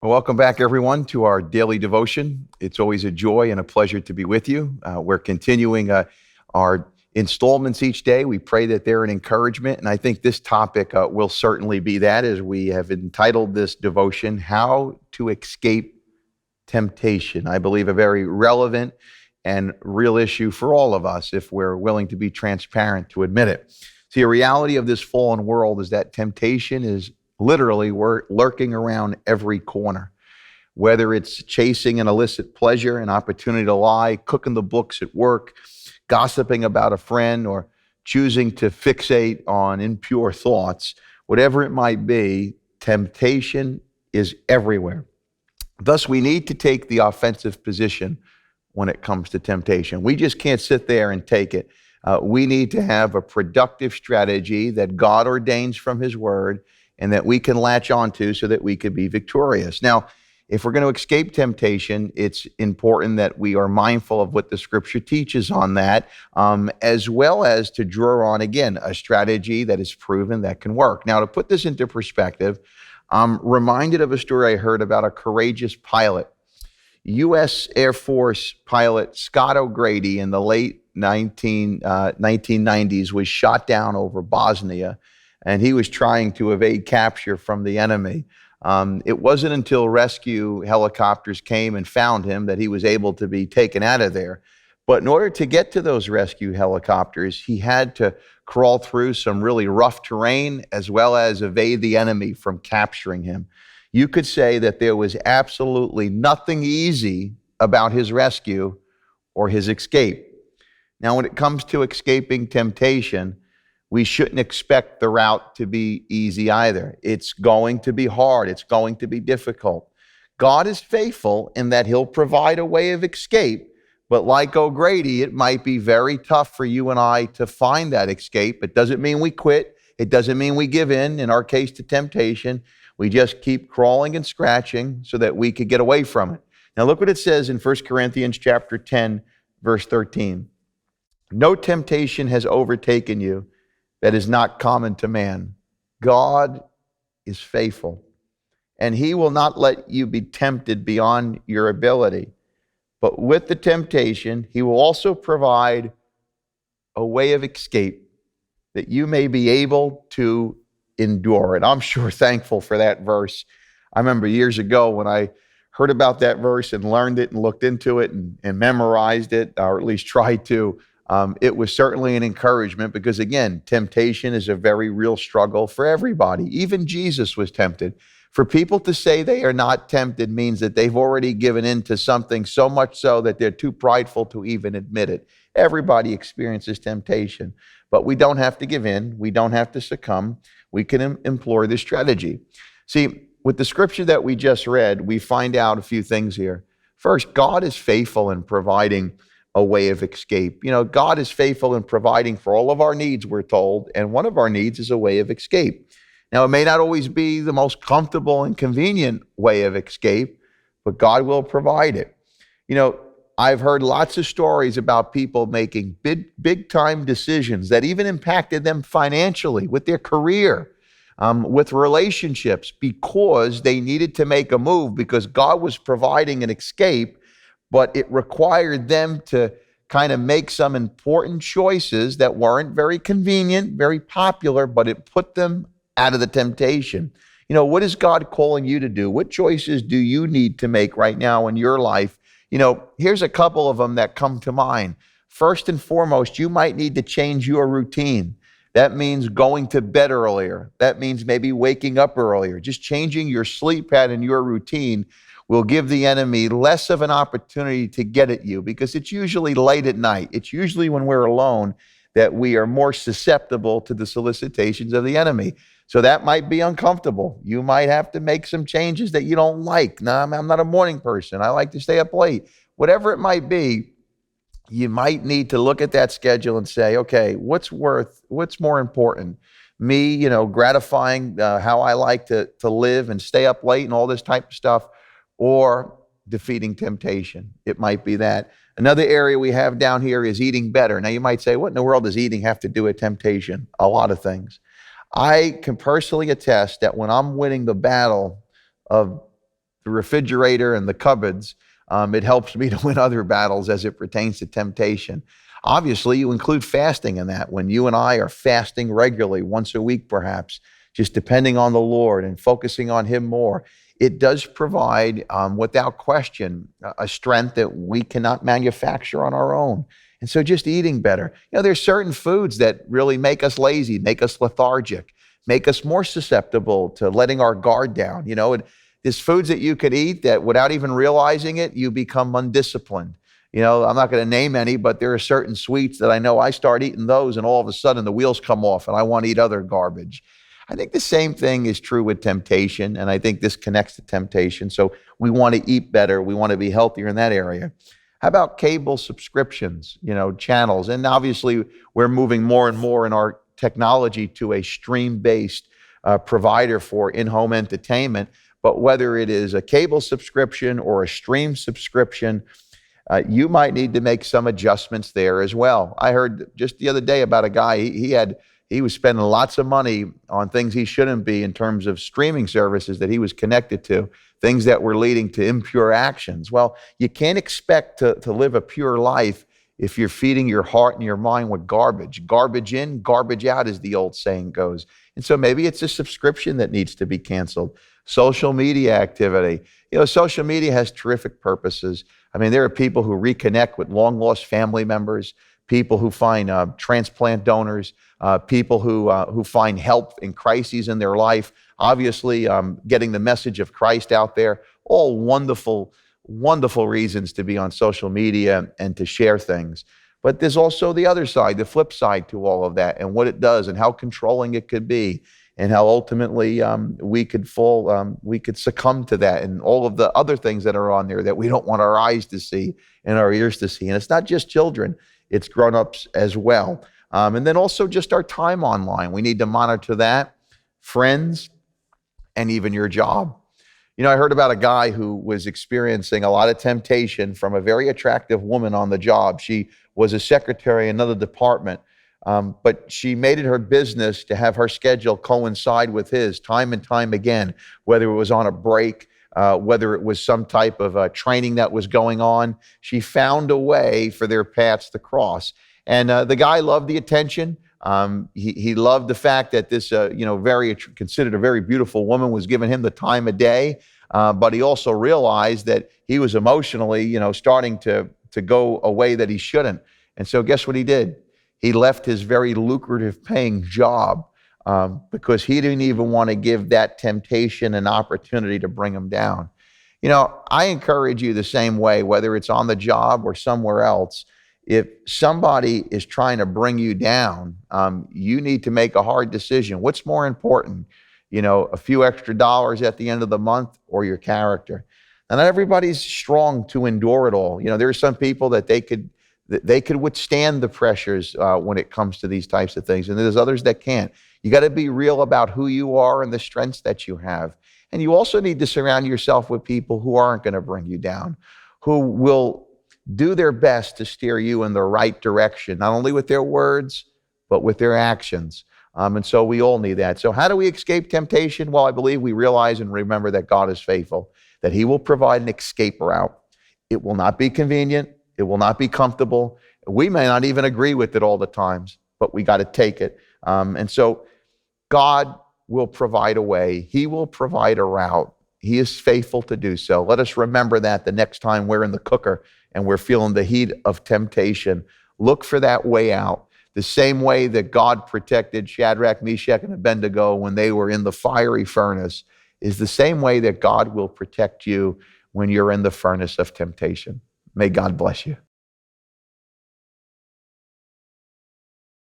Well, welcome back, everyone, to our daily devotion. It's always a joy and a pleasure to be with you. We're continuing our installments each day. We pray that they're an encouragement, and I think this topic will certainly be that, as we have entitled this devotion, How to Escape Temptation. I believe a very relevant and real issue for all of us if we're willing to be transparent to admit it. See, a reality of this fallen world is that temptation is literally lurking around every corner, whether it's chasing an illicit pleasure, an opportunity to lie, cooking the books at work, gossiping about a friend, or choosing to fixate on impure thoughts. Whatever it might be, temptation is everywhere. Thus, we need to take the offensive position when it comes to temptation. We just can't sit there and take it. We need to have a productive strategy that God ordains from His Word and that we can latch onto so that we could be victorious. Now, if we're going to escape temptation, it's important that we are mindful of what the Scripture teaches on that, as well as to draw on, again, a strategy that is proven that can work. Now, to put this into perspective, I'm reminded of a story I heard about a courageous pilot. U.S. Air Force pilot Scott O'Grady in the late 1990s was shot down over Bosnia, and he was trying to evade capture from the enemy. It wasn't until rescue helicopters came and found him that he was able to be taken out of there. But in order to get to those rescue helicopters, he had to crawl through some really rough terrain as well as evade the enemy from capturing him. You could say that there was absolutely nothing easy about his rescue or his escape. Now, when it comes to escaping temptation, we shouldn't expect the route to be easy either. It's going to be hard. It's going to be difficult. God is faithful in that He'll provide a way of escape, but like O'Grady, it might be very tough for you and I to find that escape. It doesn't mean we quit. It doesn't mean we give in our case, to temptation. We just keep crawling and scratching so that we could get away from it. Now look what it says in 1 Corinthians chapter 10, verse 13. No temptation has overtaken you that is not common to man. God is faithful, and He will not let you be tempted beyond your ability. But with the temptation, He will also provide a way of escape that you may be able to endure it. I'm sure thankful for that verse. I remember years ago when I heard about that verse and learned it and looked into it and memorized it, or at least tried to. It was certainly an encouragement because, again, temptation is a very real struggle for everybody. Even Jesus was tempted. For people to say they are not tempted means that they've already given in to something so much so that they're too prideful to even admit it. Everybody experiences temptation, but we don't have to give in. We don't have to succumb. We can employ this strategy. See, with the scripture that we just read, we find out a few things here. First, God is faithful in providing a way of escape. You know, God is faithful in providing for all of our needs, we're told, and one of our needs is a way of escape. Now, it may not always be the most comfortable and convenient way of escape, but God will provide it. You know, I've heard lots of stories about people making big time decisions that even impacted them financially, with their career, with relationships, because they needed to make a move because God was providing an escape, but it required them to kind of make some important choices that weren't very convenient, very popular, but it put them out of the temptation. You know, what is God calling you to do? What choices do you need to make right now in your life? You know, here's a couple of them that come to mind. First and foremost, you might need to change your routine. That means going to bed earlier. That means maybe waking up earlier. Just changing your sleep pattern, your routine, will give the enemy less of an opportunity to get at you because it's usually late at night. It's usually when we're alone that we are more susceptible to the solicitations of the enemy. So that might be uncomfortable. You might have to make some changes that you don't like. No, I'm not a morning person. I like to stay up late. Whatever it might be, you might need to look at that schedule and say, okay, what's more important? Me, you know, gratifying how I like to live and stay up late and all this type of stuff, or defeating temptation. It might be that. Another area we have down here is eating better. Now you might say, what in the world does eating have to do with temptation? A lot of things. I can personally attest that when I'm winning the battle of the refrigerator and the cupboards. It helps me to win other battles as it pertains to temptation. Obviously, you include fasting in that. When you and I are fasting regularly, once a week perhaps, just depending on the Lord and focusing on Him more, it does provide, without question, a strength that we cannot manufacture on our own. And so just eating better. There's certain foods that really make us lazy, make us lethargic, make us more susceptible to letting our guard down. There's foods that you could eat that without even realizing it, you become undisciplined. I'm not going to name any, but there are certain sweets that I know I start eating those and all of a sudden the wheels come off and I want to eat other garbage. I think the same thing is true with temptation, and I think this connects to temptation. So we want to eat better. We want to be healthier in that area. How about cable subscriptions, channels? And obviously, we're moving more and more in our technology to a stream-based provider for in-home entertainment. But whether it is a cable subscription or a stream subscription, you might need to make some adjustments there as well. I heard just the other day about a guy, he was spending lots of money on things he shouldn't be in terms of streaming services that he was connected to, things that were leading to impure actions. Well, you can't expect to live a pure life if you're feeding your heart and your mind with garbage. Garbage in, garbage out, as the old saying goes. And so maybe it's a subscription that needs to be canceled. Social media activity. Social media has terrific purposes. There are people who reconnect with long-lost family members, people who find transplant donors, people who find help in crises in their life. Obviously, getting the message of Christ out there. All wonderful, wonderful reasons to be on social media and to share things. But there's also the other side, the flip side to all of that, and what it does and how controlling it could be, and how ultimately we could succumb to that, and all of the other things that are on there that we don't want our eyes to see and our ears to see. And it's not just children, it's grown-ups as well. And then also just our time online. We need to monitor that, friends, and even your job. I heard about a guy who was experiencing a lot of temptation from a very attractive woman on the job. She was a secretary in another department. But she made it her business to have her schedule coincide with his time and time again, whether it was on a break, whether it was some type of training that was going on. She found a way for their paths to cross. And the guy loved the attention. He loved the fact that this, considered a very beautiful woman was giving him the time of day. But he also realized that he was emotionally, starting to go a way that he shouldn't. And so guess what he did? He left his very lucrative paying job because he didn't even want to give that temptation an opportunity to bring him down. I encourage you the same way, whether it's on the job or somewhere else. If somebody is trying to bring you down, you need to make a hard decision. What's more important? A few extra dollars at the end of the month or your character? And not everybody's strong to endure it all. There are some people that they could withstand the pressures when it comes to these types of things. And there's others that can't. You got to be real about who you are and the strengths that you have. And you also need to surround yourself with people who aren't going to bring you down, who will do their best to steer you in the right direction, not only with their words, but with their actions. And so we all need that. So how do we escape temptation? Well, I believe we realize and remember that God is faithful, that He will provide an escape route. It will not be convenient. It will not be comfortable. We may not even agree with it all the times, but we got to take it. And so God will provide a way. He will provide a route. He is faithful to do so. Let us remember that the next time we're in the cooker and we're feeling the heat of temptation. Look for that way out. The same way that God protected Shadrach, Meshach, and Abednego when they were in the fiery furnace is the same way that God will protect you when you're in the furnace of temptation. May God bless you.